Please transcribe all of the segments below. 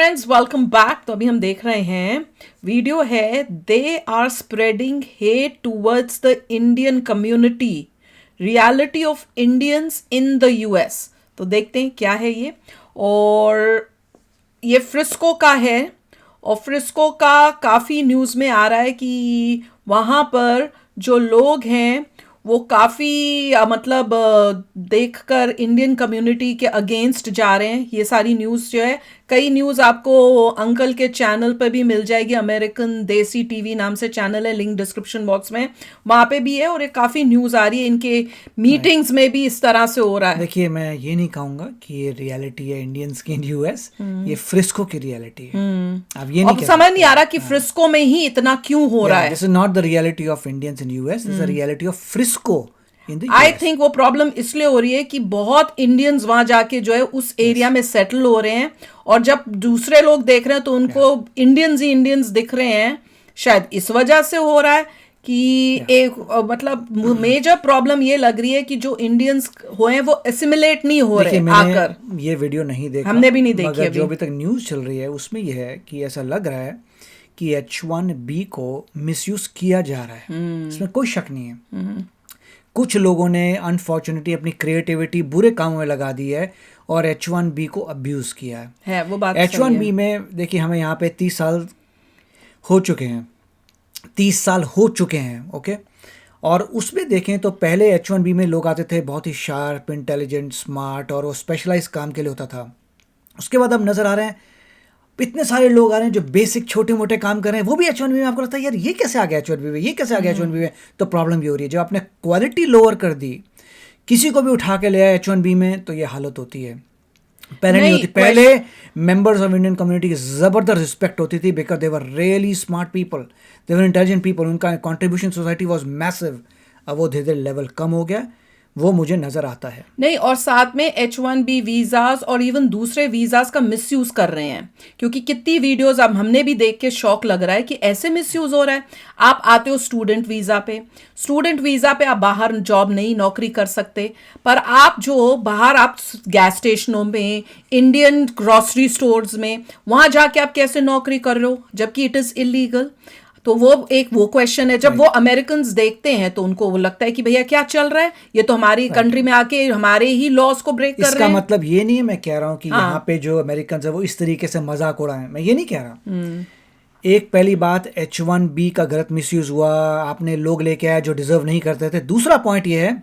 Friends, welcome back. तो अभी हम देख रहे हैं वीडियो है they are spreading hate towards the Indian community, reality of Indians in the US. तो देखते हैं क्या है ये। और ये फ्रिस्को का है और फ्रिस्को का काफ़ी न्यूज़ में आ रहा है कि वहाँ पर जो लोग हैं वो काफ़ी मतलब देखकर इंडियन कम्युनिटी के अगेंस्ट जा रहे हैं। ये सारी न्यूज़ जो है, कई न्यूज़ आपको अंकल के चैनल पर भी मिल जाएगी। अमेरिकन देसी टीवी नाम से चैनल है, लिंक डिस्क्रिप्शन बॉक्स में, वहाँ पे भी है। और ये काफ़ी न्यूज़ आ रही है, इनके मीटिंग्स में भी इस तरह से हो रहा है। देखिए, मैं ये नहीं कहूंगा कि ये रियलिटी है इंडियंस की इन यूएस, ये फ्रिस्को की रियलिटी है। अब ये नहीं अब समझ नहीं आ रहा कि फ्रिस्को में ही इतना क्यों हो रहा है। This is not the reality of Indians in US, this is the reality of Frisco in the I think वो प्रॉब्लम इसलिए हो रही है कि बहुत इंडियंस वहां जाके जो है उस एरिया में सेटल हो रहे हैं, और जब दूसरे लोग देख रहे हैं तो उनको इंडियंस ही इंडियंस दिख रहे हैं। शायद इस वजह से हो रहा है कि एक मतलब मेजर प्रॉब्लम ये लग रही है कि जो इंडियंस हुए हैं वो एसिमिलेट नहीं हो रहे आकर। ये वीडियो नहीं देखा, हमने भी नहीं देखी मगर अभी। जो अभी तक न्यूज चल रही है उसमें यह है कि ऐसा लग रहा है कि H1B को मिसयूज किया जा रहा है। इसमें कोई शक नहीं है। कुछ लोगों ने अनफॉर्चुनेटली अपनी क्रिएटिविटी बुरे कामों में लगा दी है और H1B को अब्यूज किया है वो बात H1B में देखिए, हमें यहाँ पे 30 साल हो चुके हैं, 30 साल हो चुके हैं, ओके। और उसमें देखें तो पहले H1B में लोग आते थे बहुत ही शार्प, इंटेलिजेंट, स्मार्ट, और वो स्पेशलाइज काम के लिए होता था। उसके बाद अब नज़र आ रहे हैं इतने सारे लोग आ रहे हैं जो बेसिक छोटे मोटे काम कर रहे हैं, वो भी H1B में। आपको लगता है यार ये कैसे आ गया H1B में, ये कैसे आ गया H1B में? तो प्रॉब्लम ये हो रही है, जब आपने क्वालिटी लोअर कर दी, किसी को भी उठा के ले आया H1B में, तो ये हालत होती है। पहले नहीं होती। पहले मेंबर्स ऑफ इंडियन कम्युनिटी की ज़बरदस्त रिस्पेक्ट होती थी because they were really smart people, they were intelligent people, उनका कंट्रीब्यूशन सोसाइटी वाज मैसिव। अब वो धीरे धीरे लेवल कम हो गया, वो मुझे नज़र आता है। नहीं, और साथ में H1B वीज़ाज और इवन दूसरे वीज़ाज का मिसयूज़ कर रहे हैं, क्योंकि कितनी वीडियोस अब हमने भी देख के शौक लग रहा है कि ऐसे मिसयूज़ हो रहा है। आप आते हो स्टूडेंट वीज़ा पे, स्टूडेंट वीज़ा पे आप बाहर जॉब नहीं, नौकरी कर सकते, पर आप जो बाहर आप गैस स्टेशनों में, इंडियन ग्रॉसरी स्टोर्स में, वहाँ जाके आप कैसे नौकरी कर रहे हो जबकि इट इज़ इलीगल। तो वो क्वेश्चन है। जब वो अमेरिकन्स देखते हैं तो उनको वो लगता है कि भैया क्या चल रहा है, ये तो हमारी कंट्री में आके हमारे ही लॉज को ब्रेक कर रहे हैं। इसका मतलब ये नहीं है मैं कह रहा हूँ कि यहाँ पे जो अमेरिकन है वो इस तरीके से मजाक उड़ाएं, मैं ये नहीं कह रहा। एक पहली बात, H1B का गलत मिसयूज हुआ, आपने लोग लेके आए जो डिजर्व नहीं करते थे। दूसरा पॉइंट ये है,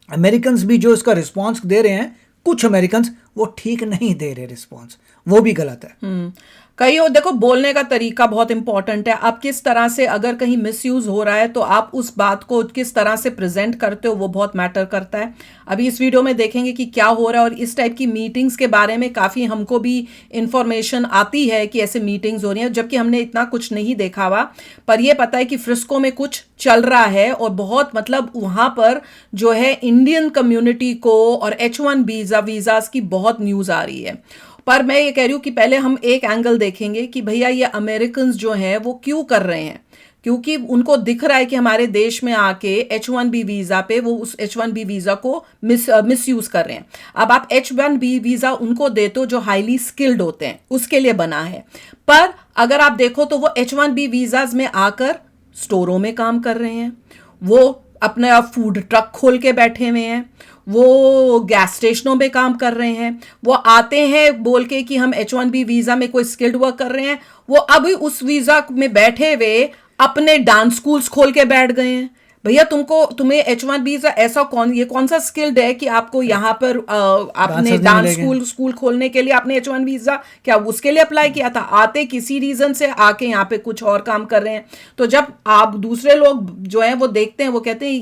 अमेरिकन भी जो इसका रिस्पॉन्स दे रहे हैं, कुछ अमेरिकन वो ठीक नहीं दे रहे रिस्पॉन्स, वो भी गलत है। कई और देखो, बोलने का तरीका बहुत इंपॉर्टेंट है। आप किस तरह से, अगर कहीं मिसयूज हो रहा है तो आप उस बात को किस तरह से प्रेजेंट करते हो, वो बहुत मैटर करता है। अभी इस वीडियो में देखेंगे कि क्या हो रहा है, और इस टाइप की मीटिंग्स के बारे में काफ़ी हमको भी इंफॉर्मेशन आती है कि ऐसे मीटिंग्स हो रही हैं, जबकि हमने इतना कुछ नहीं देखा हुआ। पर यह पता है कि फ्रिस्को में कुछ चल रहा है, और बहुत मतलब वहाँ पर जो है इंडियन कम्युनिटी को और H1B वीज़ाज की बहुत न्यूज़ आ रही है। पर मैं ये कह रही हूँ कि पहले हम एक एंगल देखेंगे कि भैया ये अमेरिकन्स जो हैं वो क्यों कर रहे हैं, क्योंकि उनको दिख रहा है कि हमारे देश में आके H1B वीज़ा पे वो उस H1B वीज़ा को मिसयूज कर रहे हैं। अब आप H1B वीज़ा उनको देते हो जो हाईली स्किल्ड होते हैं, उसके लिए बना है। पर अगर आप देखो तो वो H1B वीज़ाज में आकर स्टोरों में काम कर रहे हैं, वो अपना फूड ट्रक खोल के बैठे हुए हैं, वो गैस स्टेशनों पे काम कर रहे हैं, वो आते हैं बोल के कि हम H1B वीज़ा में कोई स्किल्ड वर्क कर रहे हैं, वो अभी उस वीज़ा में बैठे हुए अपने डांस स्कूल्स खोल के बैठ गए हैं। भैया तुम्हें H1B ऐसा कौन सा स्किल्ड है कि आपको यहाँ पर आपने डांस स्कूल खोलने के लिए आपने H1 वीज़ा क्या उसके लिए अप्लाई किया था? आते किसी रीज़न से आके यहाँ पे कुछ और काम कर रहे हैं। तो जब आप दूसरे लोग जो हैं वो देखते हैं, वो कहते हैं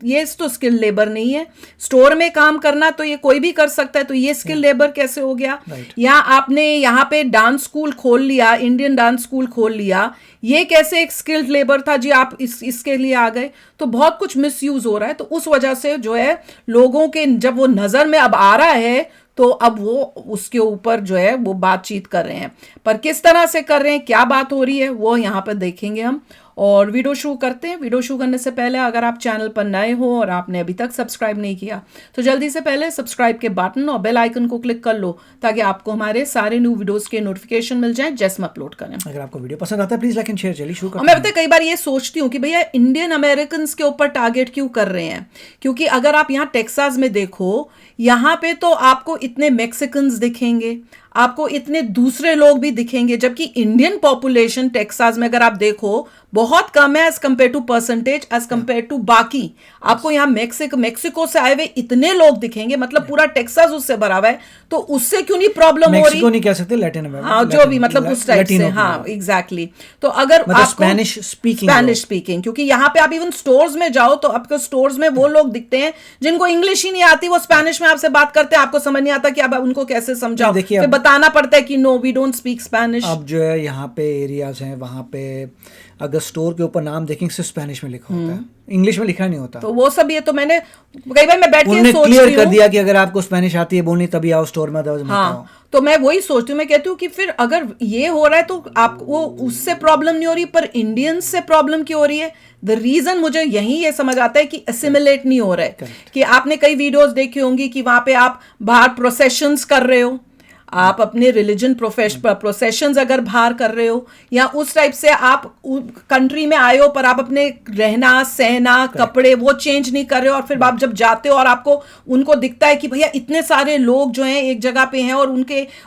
ये तो स्किल लेबर नहीं है, स्टोर में काम करना तो ये कोई भी कर सकता है, तो ये स्किल लेबर कैसे हो गया? या आपने यहाँ पे डांस स्कूल खोल लिया, इंडियन डांस स्कूल खोल लिया, ये कैसे एक स्किल्ड लेबर था जी, आप इसके लिए आ गए? तो बहुत कुछ मिसयूज हो रहा है। तो उस वजह से जो है लोगों के जब वो नजर में अब आ रहा है तो अब वो उसके ऊपर जो है वो बातचीत कर रहे हैं। पर किस तरह से कर रहे हैं, क्या बात हो रही है, वो यहाँ पर देखेंगे हम। और वीडियो शुरू करते हैं। वीडियो शुरू करने से पहले अगर आप चैनल पर नए हो और आपने अभी तक सब्सक्राइब नहीं किया तो जल्दी से पहले सब्सक्राइब के बटन और बेल आइकन को क्लिक कर लो ताकि आपको हमारे सारे न्यू वीडियोस के नोटिफिकेशन मिल जाएं जैसे हम अपलोड करें। अगर आपको वीडियो पसंद आता है प्लीज लाइक एंड शेयर। चलिए शुरू और करते मैं हैं। पता है कई बार ये सोचती हूँ कि भैया इंडियन अमेरिकन के ऊपर टारगेट क्यों कर रहे हैं, क्योंकि अगर आप यहाँ टेक्सास में देखो, यहाँ पे तो आपको इतने मैक्सिकन्स दिखेंगे, आपको इतने दूसरे लोग भी दिखेंगे, जबकि इंडियन पॉपुलेशन टेक्सास में अगर आप देखो बहुत कम है as compare to percentage, as compare to बाकी। आपको यहाँ मैक्सिको से आए हुए इतने लोग दिखेंगे, मतलब पूरा टेक्सास उससे भरा हुआ है, तो उससे क्यों नहीं प्रॉब्लम हो रही? मैक्सिको नहीं कह सकते, लैटिन अमेरिका। हाँ, जो भी मतलब उस टाइप से, हाँ एग्जैक्टली। तो अगर मतलब आपको स्पेनिश स्पीकिंग, क्योंकि यहाँ पे आप इवन स्टोर्स में जाओ तो आपको स्टोर्स में वो लोग दिखते हैं जिनको इंग्लिश ही नहीं आती, वो स्पेनिश में आपसे बात करते हैं, आपको समझ नहीं आता कि आप उनको कैसे समझाओ, देखिए फिर बताना पड़ता है कि no we don't speak Spanish. अब जो है यहाँ पे एरियाज हैं, वहाँ पे अगर स्टोर के ऊपर नाम देखेंगे सिर्फ स्पेनिश में लिखा होता है, इंग्लिश में लिखा नहीं होता। तो वो सब ये तो मैंने कई बार मैं बैठ के उन्होंने सोचती क्लियर कर हूँ। दिया कि अगर आपको स्पेनिश आती है बोलनी तभी आओ स्टोर में, अदरवाइज मत आओ। हाँ, तो मैं वही सोचती हूँ, मैं कहती हूँ कि फिर अगर ये हो रहा है तो आपको उससे प्रॉब्लम नहीं हो रही, पर इंडियंस से प्रॉब्लम क्यों हो रही है? द रीजन मुझे यही ये समझ आता है कि असिमिलेट नहीं हो रहा है। कि आपने कई वीडियोस देखी होंगी कि वहां पे आप बाहर प्रोसेशंस कर रहे हो, आप अपने रिलीजन प्रोसेशंस अगर बाहर कर रहे हो, या उस टाइप से आप कंट्री में आए हो पर आप अपने रहना सहना कपड़े वो चेंज नहीं कर रहे हो, और फिर आप जब जाते हो और आपको उनको दिखता है कि भैया इतने सारे लोग जो हैं एक जगह पे हैं और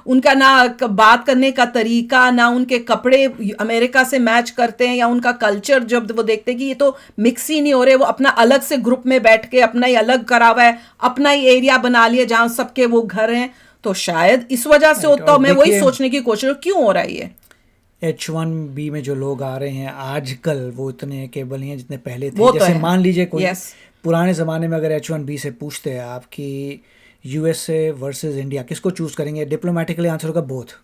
उनका ना बात करने का तरीका, ना उनके कपड़े अमेरिका से मैच करते हैं, या उनका कल्चर जब वो देखते हैं कि ये तो मिक्स ही नहीं हो रहे, वो अपना अलग से ग्रुप में बैठ के अपना ही अलग करा हुआ है, अपना ही एरिया बना लिया जहां सबके वो घर हैं, तो शायद इस वजह से होता। मैं वही सोचने की कोशिश, क्यों हो रहा है ये? H1B में जो लोग आ रहे हैं आजकल वो इतने केबल नहीं है जितने पहले थे। वो तो जैसे है। मान लीजिए कोई Yes. पुराने ज़माने में अगर H1B से पूछते हैं आप कि USA वर्सेस इंडिया किसको चूज़ करेंगे, डिप्लोमेटिकली आंसर होगा बोथ।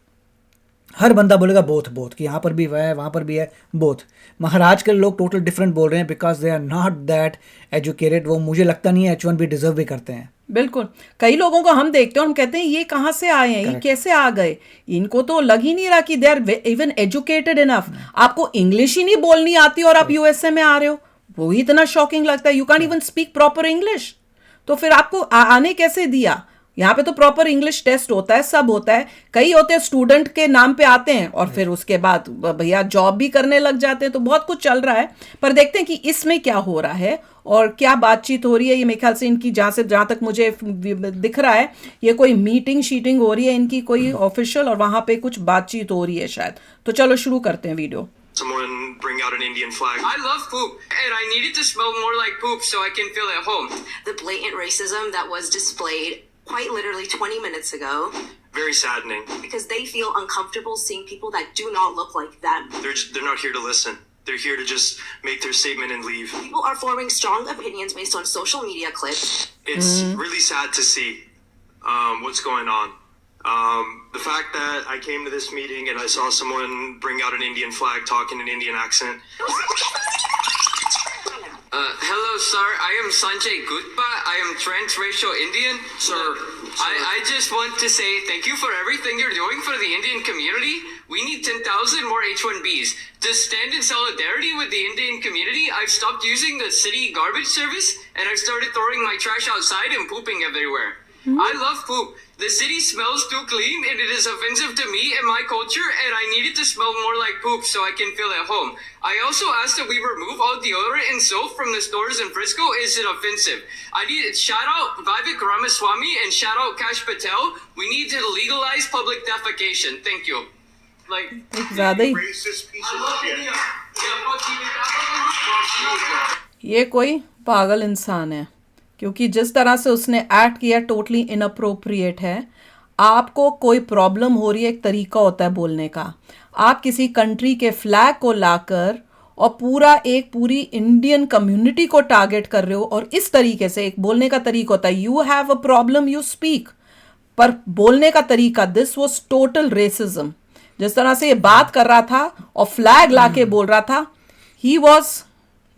हर बंदा बोलेगा बोथ कि यहाँ पर भी है वहाँ पर भी है बोथ। मगर आजकल लोग टोटल डिफरेंट बोल रहे हैं because they are not that educated. वो मुझे लगता नहीं है H1B डिजर्व भी करते हैं। बिल्कुल, कई लोगों को हम देखते हैं, हम कहते हैं ये कहाँ से आए हैं, ये कैसे आ गए, इनको तो लग ही नहीं रहा कि they are even educated enough. आपको इंग्लिश ही नहीं बोलनी आती और आप यूएसए में आ रहे हो, वो ही इतना शॉकिंग लगता है। You can even speak proper English, तो फिर आपको आने कैसे दिया? यहाँ पे तो प्रॉपर इंग्लिश टेस्ट होता है, सब होता है। कई होते हैं स्टूडेंट के नाम पे आते हैं और फिर उसके बाद भैया जॉब भी करने लग जाते हैं, तो बहुत कुछ चल रहा है। पर देखते हैं कि इसमें क्या हो रहा है और क्या बातचीत हो रही है। ये मेरे ख्याल से इनकी जहाँ तक मुझे दिख रहा है, ये कोई मीटिंग शीटिंग हो रही है इनकी कोई ऑफिशियल, और वहां पे कुछ बातचीत हो रही है शायद। तो चलो शुरू करते हैं video. Someone bring out an Indian flag. I love poop, and I need it to smell more like poop so I can feel at home. The blatant racism that was displayed quite literally 20 minutes ago. Very saddening. Because they feel uncomfortable seeing people that do not look like them. They're not here to listen. They're here to just make their statement and leave. People are forming strong opinions based on social media clips. It's really sad to see what's going on. The fact that I came to this meeting and I saw someone bring out an Indian flag, talk in an Indian accent. Hello, sir. I am Sanjay Gutpa. I am transracial Indian. Sir. I just want to say thank you for everything you're doing for the Indian community. We need 10,000 more H1Bs. To stand in solidarity with the Indian community, I've stopped using the city garbage service and I've started throwing my trash outside and pooping everywhere. I love poop. The city smells too clean and it is offensive to me and my culture, and I need it to smell more like poop so I can feel at home. I also asked that we remove all deodorant and soap from the stores in Frisco. Is it offensive? I need shout out Vivek Ramaswamy and shout out Kash Patel. We need to legalize public defecation. Thank you. Like ज्यादा ही Racist piece of shit. ये कोई पागल इंसान है, क्योंकि जिस तरह से उसने एक्ट किया टोटली इनअप्रोप्रिएट है। आपको कोई प्रॉब्लम हो रही है, एक तरीका होता है बोलने का। आप किसी कंट्री के फ्लैग को लाकर और पूरी इंडियन कम्युनिटी को टारगेट कर रहे हो, और इस तरीके से एक बोलने का तरीका होता है, you have a problem you speak. पर बोलने का तरीका, दिस वॉज टोटल रेसिज्म। जिस तरह से ये बात कर रहा था और फ्लैग लाके बोल रहा था, ही वॉज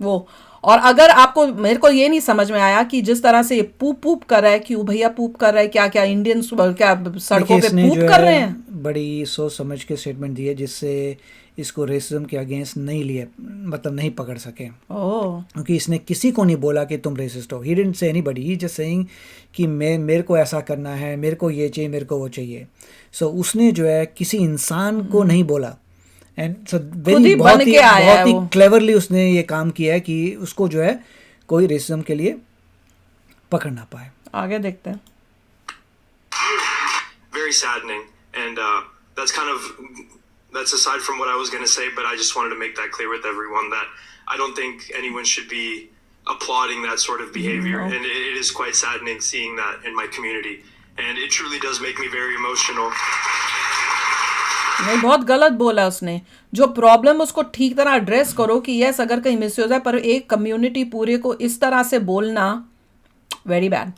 वो। और अगर आपको, मेरे को ये नहीं समझ में आया कि जिस तरह से ये पूप पूप कर रहा है, क्यों भैया पूप कर रहा है, क्या क्या इंडियंस क्या सड़कों पे इसने पूप जो कर रहे है हैं? बड़ी सोच समझ के स्टेटमेंट दी है जिससे इसको रेसिज्म के अगेंस्ट नहीं लिए, मतलब नहीं पकड़ सके, ओह, क्योंकि इसने किसी को नहीं बोला कि तुम रेसिस्ट हो। He didn't say anybody, he just saying कि मेरे को ऐसा करना है, मेरे को ये चाहिए, मेरे को वो चाहिए। सो उसने जो है किसी इंसान को नहीं बोला, एंड सो खुद ही बन के आया है बहुत ही वो। क्लेवरली उसने ये काम किया है कि उसको जो है कोई रेसिज्म के लिए पकड़ ना पाए। आगे देखते हैं। Very saddening, and that's aside from what I was going to say, but I just wanted to make that clear with everyone that I don't think anyone should be applauding that sort of behavior, No. and it is quite saddening seeing that in my community, and it truly does make me very emotional. नहीं, बहुत गलत बोला उसने। जो problem उसको ठीक तरह address करो कि यस अगर कहीं मिसयूज है, पर एक कम्युनिटी पूरे को इस तरह से बोलना, very bad.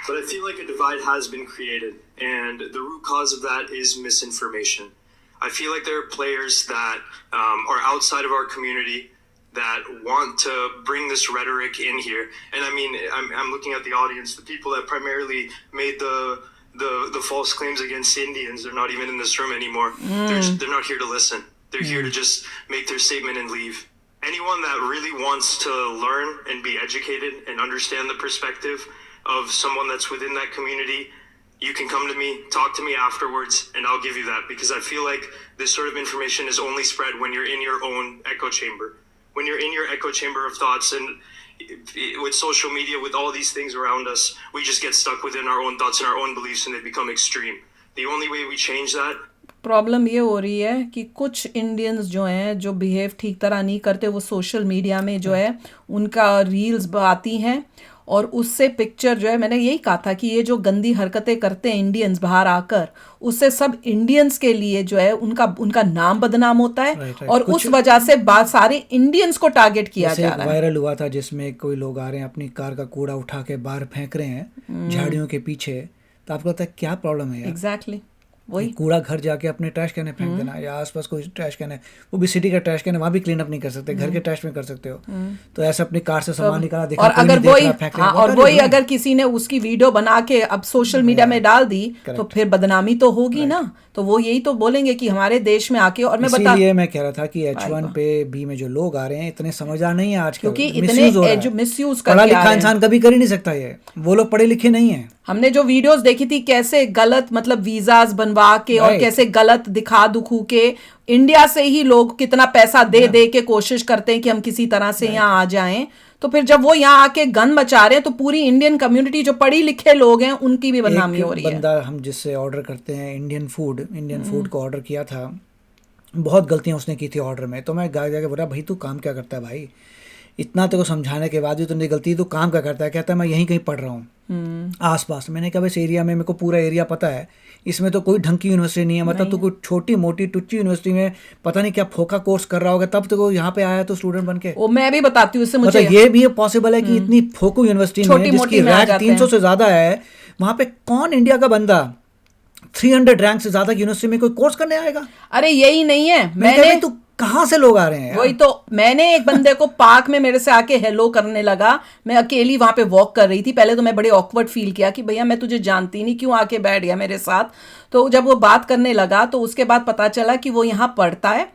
But I feel like a divide has been created, and the root cause of that is misinformation. I feel like there are players that are outside of our community that want to bring this rhetoric in here. And I mean, I'm looking at the audience, the people that primarily made the false claims against Indians. They're not even in this room anymore. They're not here to listen. They're here to just make their statement and leave. Anyone that really wants to learn and be educated and understand the perspective of someone that's within that community, you can come to me, talk to me afterwards, and I'll give you that, because I feel like this sort of information is only spread when you're in your own echo chamber. When you're in your echo chamber of thoughts, and with social media, with all these things around us, we just get stuck within our own thoughts and our own beliefs, and they become extreme. The only way we change that. Problem ये हो रही है कि कुछ Indians जो हैं, जो behave ठीक तरह नहीं करते, वो सोशल मीडिया में जो है उनका रील्स आती हैं, और उससे पिक्चर जो है, मैंने यही कहा था कि ये जो गंदी हरकतें करते हैं इंडियंस बाहर आकर, उससे सब इंडियंस के लिए जो है उनका नाम बदनाम होता है। Right. और उस वजह से सारे इंडियंस को टारगेट किया जैसे जा एक रहा है। वायरल हुआ था जिसमें कोई लोग आ रहे हैं अपनी कार का कूड़ा उठा के बाहर फेंक रहे हैं झाड़ियों के पीछे, तो आपको लगता है क्या प्रॉब्लम है यार? एग्जैक्टली वही। कूड़ा घर जाके अपने ट्रैश कैन में फेंक देना, या आसपास कोई ट्रैश कैन है, वो भी सिटी का ट्रैश कैन है, वहाँ भी क्लीन अप नहीं कर सकते, घर के ट्रैश में कर सकते हो। तो ऐसे अपनी कार से सामान निकाला, देखा और कोई अगर नहीं देख वही रहा, फेंक रहे हाँ, हैं। और What are वही you doing? अगर किसी ने उसकी वीडियो बना के अब सोशल मीडिया में डाल दी, तो Correct. फिर बदनामी तो होगी ना। तो वो यही तो बोलेंगे कि हमारे देश में आके, और मैं बता, इसीलिए मैं कह रहा था कि H1 पे बी में जो लोग आ रहे हैं इतने समझदार नहीं है आजकल, क्योंकि इतने मिसयूज हो रहा है। मिसयूज पढ़ा करके आ लिखा रहे हैं। इंसान कभी कर ही नहीं सकता ये, वो लोग पढ़े लिखे नहीं है। हमने जो वीडियोस देखी थी कैसे गलत, मतलब वीजास बनवा के और Right. कैसे गलत दिखा दुखू के इंडिया से ही लोग कितना पैसा दे दे के कोशिश करते हैं कि हम किसी तरह से यहाँ आ जाएं। तो फिर जब वो यहाँ आके गन मचा रहे हैं, तो पूरी इंडियन कम्युनिटी जो पढ़ी लिखे लोग हैं उनकी भी बदनामी हो रही है। बंदा हम जिससे ऑर्डर करते हैं इंडियन फूड को ऑर्डर किया था, बहुत गलतियां उसने की थी ऑर्डर में। तो मैं जाके बोला, भाई तू काम क्या करता है भाई, इतना तेरे को समझाने के बाद भी तुमने गलती, तू काम क्या करता है? कहता है मैं यहीं कहीं पढ़ रहा हूँ आसपास। मैंने कहा इस एरिया में मेरे को पूरा एरिया पता है, इसमें तो कोई ढंग की यूनिवर्सिटी नहीं है, मतलब तू कोई छोटी मोटी टुच्ची यूनिवर्सिटी में पता नहीं क्या फोका कोर्स कर रहा होगा, तब तो यहाँ पे आया तो स्टूडेंट बन के। वो मैं भी बताती हूँ, इससे मुझे मतलब ये भी पॉसिबल है कि इतनी फोको यूनिवर्सिटी में छोटी जिसकी मोटी में आ रैंक जाते 300 हैं। से ज्यादा है, वहाँ पे कौन इंडिया का बंदा 300 रैंक से ज्यादा की यूनिवर्सिटी में कोई कोर्स करने आएगा? अरे यही नहीं है। मैंने तो कहाँ से लोग आ रहे हैं यार? वही तो, मैंने एक बंदे को पार्क में मेरे से आके हेलो करने लगा, मैं अकेली वहां पे वॉक कर रही थी, पहले तो मैं बड़े ऑकवर्ड फील किया कि भैया मैं तुझे जानती नहीं, क्यों आके बैठ गया मेरे साथ। तो जब वो बात करने लगा तो उसके बाद पता चला कि वो यहाँ पढ़ता है,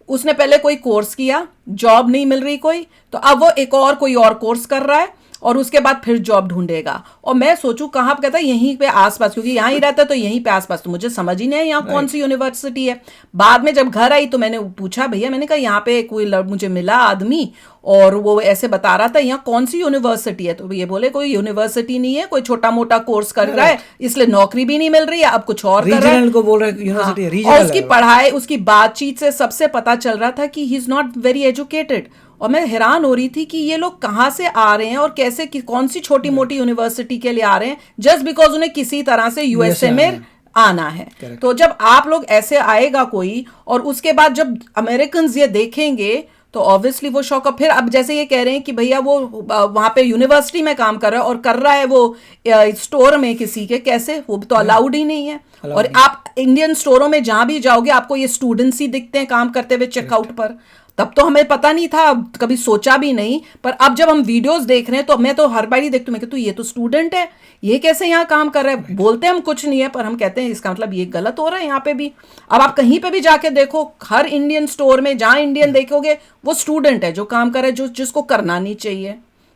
उसने पहले कोई कोर्स किया, जॉब नहीं मिल रही कोई, तो अब वो एक और कोई और कोर्स कर रहा है, और उसके बाद फिर जॉब ढूंढेगा। और मैं सोचूं कहाँ पे, कहता है यहीं पे आसपास, क्योंकि यहाँ ही रहता है तो यहीं पे आसपास। तो मुझे समझ ही नहीं है यहाँ कौन सी यूनिवर्सिटी है। बाद में जब घर आई तो मैंने पूछा, भैया मैंने कहा यहाँ पे कोई मुझे मिला आदमी, और वो ऐसे बता रहा था यहाँ कौन सी यूनिवर्सिटी है। तो ये बोले कोई यूनिवर्सिटी नहीं है, कोई छोटा मोटा कोर्स कर रहा है, इसलिए नौकरी भी नहीं मिल रही है, अब कुछ और कर रहा है। रीजनल को बोल रहे हैं यूनिवर्सिटी है, और रीजनल उसकी है। पढ़ाई, उसकी बातचीत से सबसे पता चल रहा था कि he is not very educated. और मैं हैरान हो रही थी कि ये लोग कहाँ से आ रहे हैं और कैसे कौन सी छोटी मोटी यूनिवर्सिटी के लिए आ रहे हैं, जस्ट बिकॉज उन्हें किसी तरह से यूएसए में आना है। तो जब आप लोग ऐसे आएगा कोई, और उसके बाद जब अमेरिकन ये देखेंगे तो ऑब्वियसली वो शौक। फिर अब जैसे ये कह रहे हैं कि भैया वो वहां पे यूनिवर्सिटी में काम कर रहा है और कर रहा है वो स्टोर में किसी के, कैसे? वो तो अलाउड ही नहीं है। और आप इंडियन स्टोरों में जहां भी जाओगे आपको ये स्टूडेंट्स ही दिखते हैं काम करते हुए चेकआउट पर। तब तो हमें पता नहीं था, कभी सोचा भी नहीं, पर अब जब हम वीडियोस देख रहे हैं तो मैं तो हर बार ही देखती हूँ, मैं कहती हूँ ये तो स्टूडेंट है, ये कैसे यहाँ काम कर रहा है? बोलते हम कुछ नहीं है पर हम कहते हैं इसका मतलब ये गलत हो रहा है यहाँ पे भी। अब आप कहीं पे भी जाके देखो, हर इंडियन स्टोर में जहाँ इंडियन देखोगे वो स्टूडेंट है जो काम कर रहा है, जो जिसको करना नहीं चाहिए।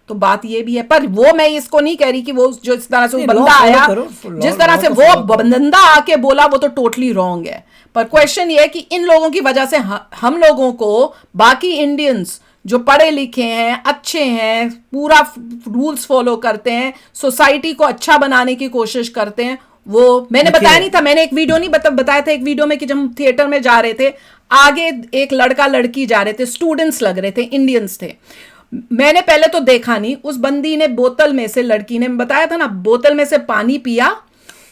तो बात ये भी है, पर वो मैं इसको नहीं कह रही कि वो जो इस तरह से वो बंदा आया, जिस तरह से वो बंदा आके बोला वो तो टोटली रॉन्ग है। पर क्वेश्चन ये है कि इन लोगों की वजह से हम लोगों को, बाकी इंडियंस जो पढ़े लिखे हैं, अच्छे हैं, पूरा रूल्स फॉलो करते हैं, सोसाइटी को अच्छा बनाने की कोशिश करते हैं, वो मैंने बताया नहीं था, मैंने एक वीडियो नहीं बताया था, एक वीडियो में कि जब हम थिएटर में जा रहे थे, आगे एक लड़का लड़की जा रहे थे, स्टूडेंट्स लग रहे थे, इंडियंस थे। मैंने पहले तो देखा नहीं, उस बंदी ने बोतल में से, लड़की ने बताया था ना, बोतल में से पानी पिया,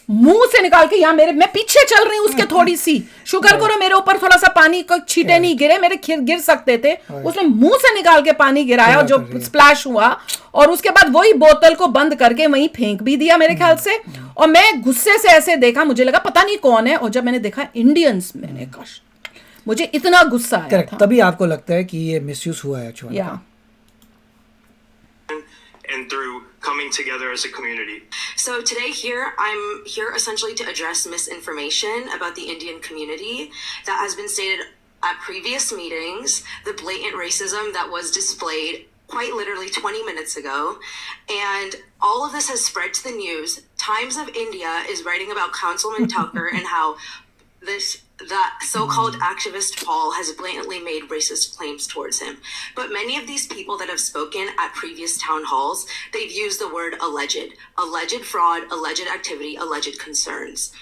मुंह से निकाल के, यहाँ मैं पीछे चल रही हूँ उसके, थोड़ी सी शुक्र करो मेरे ऊपर थोड़ा सा पानी का छींटे नहीं गिरे, मेरे गिर सकते थे, उसने मुंह से निकाल के पानी गिराया और जो स्प्लैश हुआ, और उसके बाद वही बोतल को बंद करके वहीं फेंक भी दिया मेरे ख्याल से। और मैं गुस्से से ऐसे देखा, मुझे लगा पता नहीं कौन है, और जब मैंने देखा इंडियंस, मैंने कहा मुझे इतना गुस्सा आया था। तभी आपको लगता है कि ये मिसयूज हुआ है या and through coming together as a community. So today I'm here essentially to address misinformation about the Indian community that has been stated at previous meetings, the blatant racism that was displayed quite literally 20 minutes ago, and all of this has spread to the news. Times of India is writing about Councilman Tucker and how that so-called activist Paul has blatantly made racist claims towards him. But many of these people that have spoken at previous town halls, they've used the word alleged fraud, alleged activity, alleged concerns.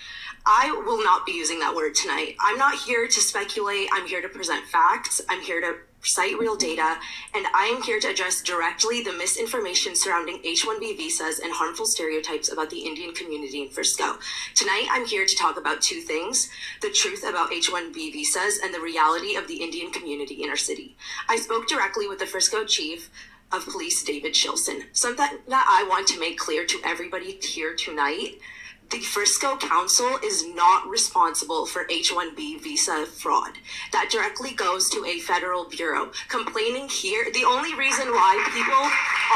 I will not be using that word tonight. I'm not here to speculate. I'm here to present facts. I'm here to cite real data, and I am here to address directly the misinformation surrounding H-1B visas and harmful stereotypes about the Indian community in Frisco. Tonight, I'm here to talk about two things: the truth about H-1B visas and the reality of the Indian community in our city. I spoke directly with the Frisco Chief of Police, David Shilson. Something that I want to make clear to everybody here tonight: the Frisco Council is not responsible for H-1B visa fraud. That directly goes to a federal bureau. Complaining here, the only reason why people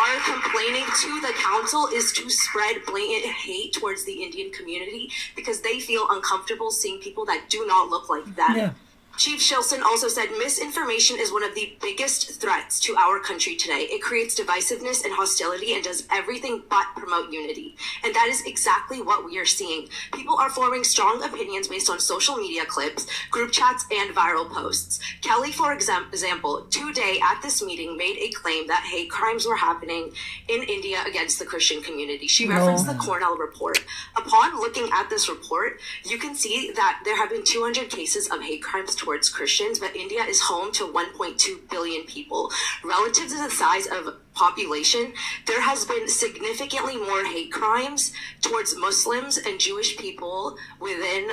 are complaining to the council is to spread blatant hate towards the Indian community because they feel uncomfortable seeing people that do not look like them. Yeah. Chief Shilson also said misinformation is one of the biggest threats to our country today. It creates divisiveness and hostility and does everything but promote unity. And that is exactly what we are seeing. People are forming strong opinions based on social media clips, group chats, and viral posts. Kelly, for example, today at this meeting made a claim that hate crimes were happening in India against the Christian community. She referenced the Cornell report. Upon looking at this report, you can see that there have been 200 cases of hate crimes towards Christians, but India is home to 1.2 billion people. Relative to the size of population, there has been significantly more hate crimes towards Muslims and Jewish people within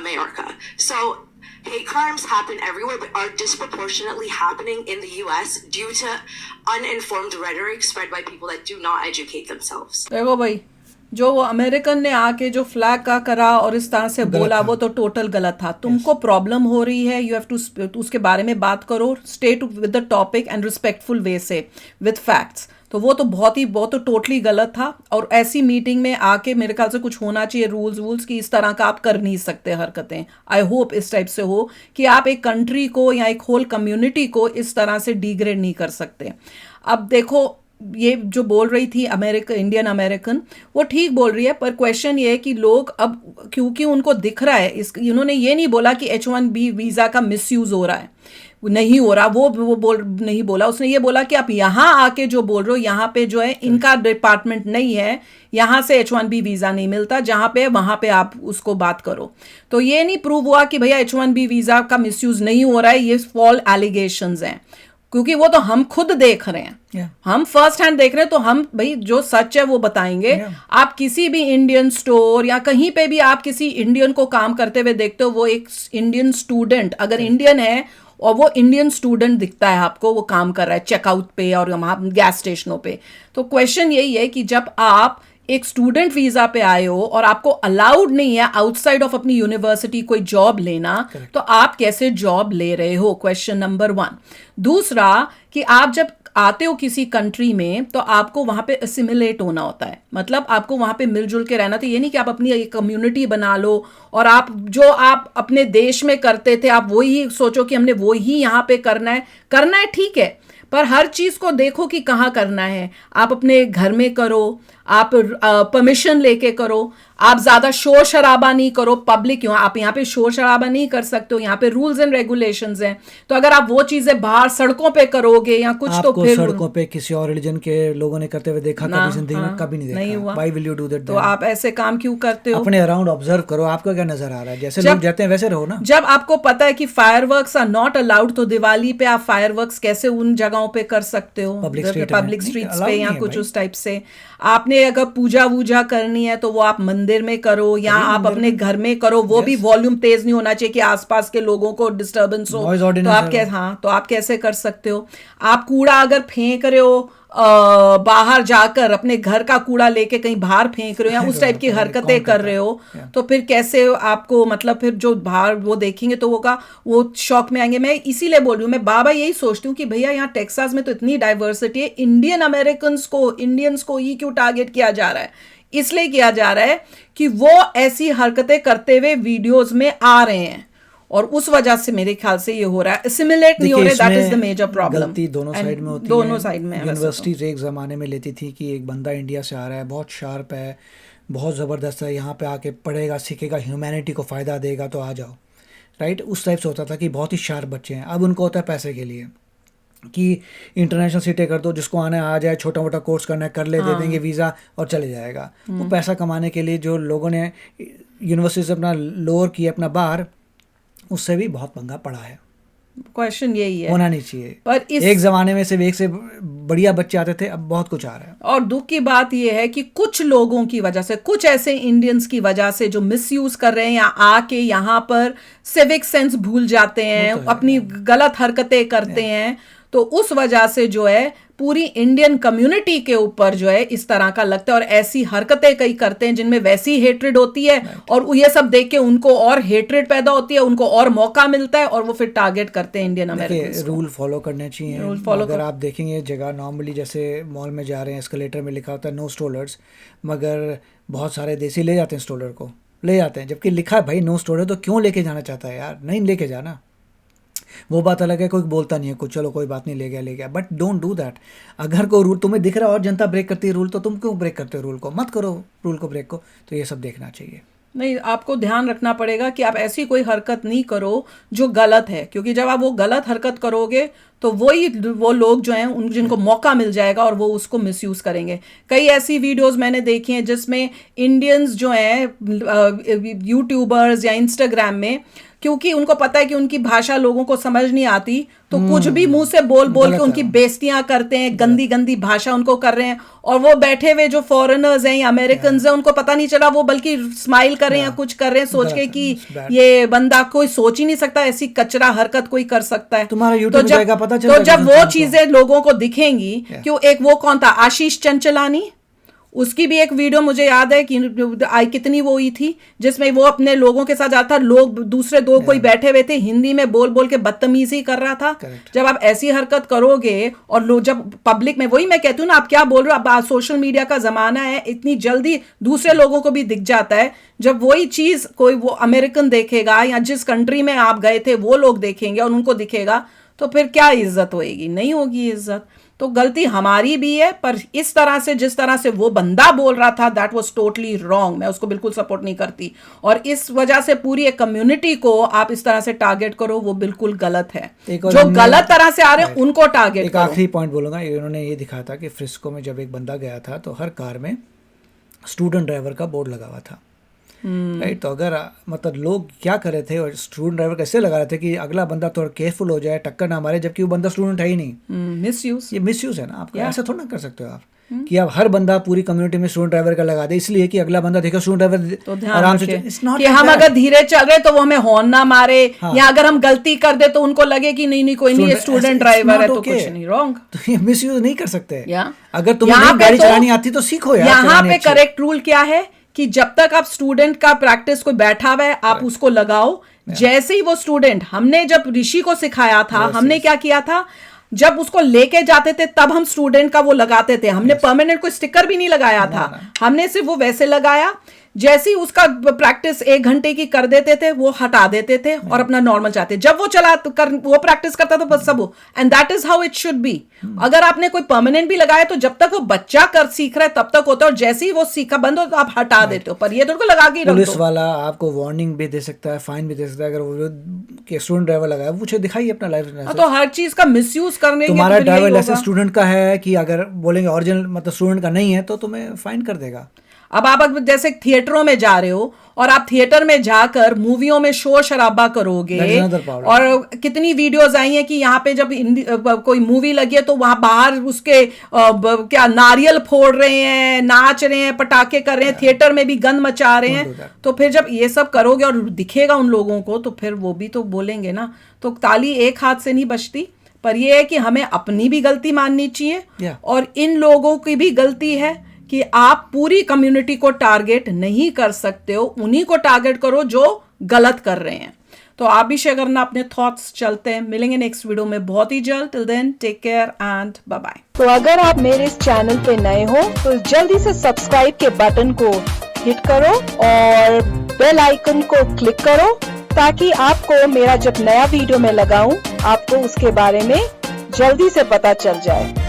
America. So hate crimes happen everywhere, but are disproportionately happening in the US due to uninformed rhetoric spread by people that do not educate themselves. देखो भाई, जो वो American ने आके जो flag का करा और इस तरह से बोला, वो तो टोटल गलत था। तुमको प्रॉब्लम हो रही है, यू हैव टू उसके बारे में बात करो, stay with the topic and respectful way से, विद फैक्ट्स। तो वो तो बहुत तो टोटली गलत था। और ऐसी मीटिंग में आके मेरे ख्याल से कुछ होना चाहिए रूल्स की, इस तरह का आप कर नहीं सकते हरकतें। आई होप इस टाइप से हो कि आप एक कंट्री को या एक होल कम्युनिटी को इस तरह से डिग्रेड नहीं कर सकते। अब देखो, ये जो बोल रही थी इंडियन अमेरिकन, वो ठीक बोल रही है, पर क्वेश्चन ये है कि लोग अब, क्योंकि उनको दिख रहा है, उन्होंने ये नहीं बोला कि H-1B वीज़ा का मिसयूज़ हो रहा है, नहीं हो रहा, वो नहीं बोला। उसने ये बोला कि आप यहाँ आके जो बोल रहे हो, यहाँ पे जो है इनका डिपार्टमेंट नहीं है, यहाँ से H-1B वीज़ा नहीं मिलता, जहाँ पे वहाँ पे आप उसको बात करो। तो ये नहीं प्रूव हुआ कि भैया H-1B वीज़ा का मिसयूज़ नहीं हो रहा है, ये फॉल एलिगेशंस हैं, क्योंकि वो तो हम खुद देख रहे हैं, हम फर्स्ट हैंड देख रहे हैं। तो हम भाई जो सच है वो बताएंगे। आप किसी भी इंडियन स्टोर या कहीं पे भी आप किसी इंडियन को काम करते हुए देखते हो, वो एक इंडियन स्टूडेंट अगर इंडियन है और वो इंडियन स्टूडेंट दिखता है आपको, वो काम कर रहा है चेकआउट पे और वहाँ गैस स्टेशनों पे। तो क्वेश्चन यही है कि जब आप एक स्टूडेंट वीजा पे आए हो और आपको अलाउड नहीं है आउटसाइड ऑफ अपनी यूनिवर्सिटी कोई जॉब लेना, तो आप कैसे जॉब ले रहे हो? Question number 1। दूसरा कि आप जब आते हो किसी कंट्री में तो आपको वहां पे असिमिलेट होना होता है, मतलब आपको वहां पे मिलजुल के रहना। तो ये नहीं कि आप अपनी एक कम्युनिटी बना लो और आप जो आप अपने देश में करते थे आप वही सोचो कि हमने वही यहाँ पे करना है, ठीक है, पर हर चीज को देखो कि कहाँ करना है। आप अपने घर में करो, आप परमिशन लेके करो, आप ज्यादा शोर शराबा नहीं करो। पब्लिक क्यों, आप यहाँ पे शोर शराबा नहीं कर सकते हो, यहाँ पे रूल्स एंड रेगुलेशंस हैं। तो अगर आप वो चीजें बाहर सड़कों पे करोगे या कुछ, तो फिर सड़कों पे किसी और रिलीजन के लोगों ने करते हुए देखा कभी जिंदगी में? कभी नहीं देखा। नहीं हुआ। Why will you do that? तो आप ऐसे काम क्यों करते हो? अपने अराउंड ऑब्जर्व करो, आपको क्या नजर आ रहा है, जैसे लोग जाते हैं वैसे रहो ना। जब आपको पता है कि फायरवर्क्स आर नॉट अलाउड, तो दिवाली पे आप फायरवर्क्स कैसे उन जगहों पे कर सकते हो? पब्लिक स्ट्रीट्स पे या कुछ उस टाइप से। आपने अगर पूजा वूजा करनी है तो वो आप मंदिर में करो या आप अपने घर में करो, वो भी वॉल्यूम तेज नहीं होना चाहिए कि आसपास के लोगों को डिस्टर्बेंस हो। तो आप तो आप कैसे कर सकते हो? आप कूड़ा अगर फेंक रहे हो बाहर जाकर, अपने घर का कूड़ा लेके कहीं बाहर फेंक रहे हो या उस टाइप की हरकतें कर रहे हो, तो फिर कैसे आपको, मतलब फिर जो बाहर वो देखेंगे तो वो शॉक में आएंगे। मैं इसीलिए बोल रही हूँ, मैं बाबा यही सोचती हूँ कि भैया यहाँ टेक्सास में तो इतनी डाइवर्सिटी है, इंडियंस को ही क्यों टारगेट किया जा रहा है? इसलिए किया जा रहा है कि वो ऐसी हरकतें करते हुए वीडियोज में आ रहे हैं और उस वजह से मेरे ख्याल से ये हो रहा है, असिमिलेट नहीं हो रहा है। That is the major problem. गलती दोनों साइड में होती है। दोनों साइड में। यूनिवर्सिटीज एक ज़माने में लेती थी कि एक बंदा इंडिया से आ रहा है, बहुत शार्प है, बहुत ज़बरदस्त है, यहाँ पे आके पढ़ेगा सीखेगा, ह्यूमैनिटी को फ़ायदा देगा तो आ जाओ, राइट? उस टाइप से होता था कि बहुत ही शार्प बच्चे हैं। अब उनको होता है पैसे के लिए कि इंटरनेशनल सीटें कर दो, जिसको आना है आ जाए, छोटा मोटा कोर्स करना है कर ले, दे देंगे वीज़ा और चले जाएगा। वो पैसा कमाने के लिए जो लोगों ने यूनिवर्सिटी से अपना लोअर किया अपना बार, उससे भी बहुत पंगा पड़ा है। क्वेश्चन यही है, होना नहीं चाहिए। पर एक जमाने में सिर्फ एक से बढ़िया बच्चे आते थे, अब बहुत कुछ आ रहा है। और दुख की बात यह है कि कुछ लोगों की वजह से, कुछ ऐसे इंडियंस की वजह से जो मिसयूज कर रहे हैं या आके यहाँ पर सिविक सेंस भूल जाते हैं, अपनी गलत हरकतें करते हैं, तो उस वजह से जो है पूरी इंडियन कम्युनिटी के ऊपर जो है इस तरह का लगता है और ऐसी हरकतें कई करते हैं जिनमें वैसी हेट्रेड होती है और ये सब देख के उनको और हेट्रेड पैदा होती है, उनको और मौका मिलता है और वो फिर टारगेट करते हैं इंडियन अमेरिकन। रूल फॉलो करने चाहिए। अगर आप देखेंगे जगह नॉर्मली जैसे मॉल में जा रहे हैं, एस्केलेटर में लिखा होता है नो स्टोलर्स, मगर बहुत सारे देसी ले जाते हैं स्टोलर को, ले जाते हैं, जबकि लिखा है भाई नो स्टोलर, तो क्यों लेके जाना चाहता है यार? नहीं लेके जाना। वो बात अलग है, कोई बोलता नहीं है कुछ, चलो कोई बात नहीं, ले गया, बट डोंट डू दैट। अगर कोई रूल तुम्हें दिख रहा है और जनता ब्रेक करती है रूल, तो तुम क्यों ब्रेक करते हो रूल को? मत करो रूल को ब्रेक को। तो ये सब देखना चाहिए। नहीं, आपको ध्यान रखना पड़ेगा कि आप ऐसी कोई हरकत नहीं करो जो गलत है, क्योंकि जब आप वो गलत हरकत करोगे तो वो लोग जो हैं उन जिनको मौका मिल जाएगा और वो उसको मिसयूज करेंगे। कई ऐसी वीडियोस मैंने देखी हैं जिसमें इंडियंस जो हैं यूट्यूबर्स या इंस्टाग्राम में, क्योंकि उनको पता है कि उनकी भाषा लोगों को समझ नहीं आती, तो कुछ भी मुंह से बोल के उनकी बेइज्जतियां करते हैं, गंदी गंदी भाषा उनको कर रहे हैं, और वो बैठे हुए जो फॉरेनर्स हैं या अमेरिकन हैं उनको पता नहीं चला, वो बल्कि स्माइल कर रहे हैं या कुछ कर रहे हैं सोच के कि ये बंदा, कोई सोच ही नहीं सकता ऐसी कचरा हरकत कोई कर सकता है। तो जब वो चीजें लोगों को दिखेंगी, क्यों, एक वो कौन था, आशीष चंचलानी, उसकी भी एक वीडियो मुझे याद है कि कितनी वो हुई थी, जिसमें वो अपने लोगों के साथ जाता, लोग दूसरे दो कोई बैठे हुए थे, हिंदी में बोल के बदतमीजी कर रहा था। जब आप ऐसी हरकत करोगे और लोग जब पब्लिक में, वही मैं कहती हूँ ना, आप क्या बोल रहे हो, अब सोशल मीडिया का जमाना है, इतनी जल्दी दूसरे लोगों को भी दिख जाता है। जब वही चीज कोई वो अमेरिकन देखेगा या जिस कंट्री में आप गए थे वो लोग देखेंगे और उनको दिखेगा, तो फिर क्या इज्जत होएगी? नहीं होगी इज्जत। तो गलती हमारी भी है, पर इस तरह से जिस तरह से वो बंदा बोल रहा था, दैट वाज टोटली रॉन्ग। मैं उसको बिल्कुल सपोर्ट नहीं करती, और इस वजह से पूरी एक कम्युनिटी को आप इस तरह से टारगेट करो, वो बिल्कुल गलत है। जो गलत तरह से आ रहे हैं उनको टारगेट करो। आखिरी पॉइंट बोलूंगा, इन्होंने ये दिखाया था कि फ्रिस्को में जब एक बंदा गया था तो हर कार में स्टूडेंट ड्राइवर का बोर्ड लगा हुआ था। राइट। तो अगर मतलब लोग क्या कर रहे थे और स्टूडेंट ड्राइवर कैसे लगा रहे थे कि अगला बंदा थोड़ा केयरफुल हो जाए, टक्कर ना मारे, जबकि वो बंदा स्टूडेंट है ही नहीं। मिसयूज। ये मिसयूज है ना। आप ऐसा थोड़ा ना कर सकते हो आप कि आप हर बंदा पूरी कम्युनिटी में स्टूडेंट ड्राइवर का लगा दे, इसलिए कि अगला बंदा देखो स्टूडेंट ड्राइवर तो ध्यान आराम से रखें कि हम अगर धीरे चल रहे तो वो हमें हॉर्न ना मारे, या अगर हम गलती कर दे तो उनको लगे कि नहीं कोई नहीं, ये स्टूडेंट ड्राइवर है तो कुछ नहीं रॉन्ग। तो ये मिसयूज नहीं कर सकते। या अगर तुम्हें नहीं गाड़ी चलानी आती तो सीखो यार। यहाँ पे करेक्ट रूल क्या है कि जब तक आप स्टूडेंट का प्रैक्टिस कोई बैठा हुआ है आप उसको लगाओ। जैसे ही वो स्टूडेंट, हमने जब ऋषि को सिखाया था, हमने क्या किया था, जब उसको लेके जाते थे तब हम स्टूडेंट का वो लगाते थे। हमने परमानेंट कोई स्टिकर भी नहीं लगाया था, हमने सिर्फ वो वैसे लगाया। जैसे ही उसका प्रैक्टिस 1 घंटे की कर देते थे वो हटा देते थे और अपना नॉर्मल चाहते। जब वो वो प्रैक्टिस करता था बस सब, and that is how it should be. अगर आपने कोई परमानेंट भी लगाया तो जब तक वो बच्चा कर सीख रहा है तब तक होता है, और जैसे ही वो सीखा बंद हो तो आप हटा देते हो। पर ये तो लगा के पुलिस वाला आपको वार्निंग भी दे सकता है, फाइन भी दे सकता है। अगर वो स्टूडेंट ड्राइवर लगाया मुझे दिखाइए अपना लाइसेंस। तो हर चीज का मिसयूज करने तुम्हारा ड्राइवर लाइसेंस स्टूडेंट का है कि अगर बोलेंगे ओरिजिनल मतलब स्टूडेंट का नहीं है तो तुम्हें फाइन कर देगा। अब आप जैसे थिएटरों में जा रहे हो और आप थिएटर में जाकर मूवियों में शोर शराबा करोगे, और कितनी वीडियोस आई हैं कि यहाँ पे जब कोई मूवी लगी है तो वहां बाहर उसके क्या नारियल फोड़ रहे हैं, नाच रहे हैं, पटाखे कर रहे हैं, थिएटर में भी गंद मचा रहे हैं। तो फिर जब ये सब करोगे और दिखेगा उन लोगों को तो फिर वो भी तो बोलेंगे ना। तो ताली एक हाथ से नहीं बजती, पर यह है कि हमें अपनी भी गलती माननी चाहिए और इन लोगों की भी गलती है कि आप पूरी कम्युनिटी को टारगेट नहीं कर सकते हो, उन्हीं को टारगेट करो जो गलत कर रहे हैं। तो आप भी शेयर करना अपने थॉट्स। चलते हैं, मिलेंगे नेक्स्ट वीडियो में बहुत ही जल्द। Till then take care and bye bye. तो अगर आप मेरे इस चैनल पे नए हो तो जल्दी से सब्सक्राइब के बटन को हिट करो और बेल आइकन को क्लिक करो ताकि आपको मेरा जब नया वीडियो मैं लगाऊं आपको उसके बारे में जल्दी से पता चल जाए।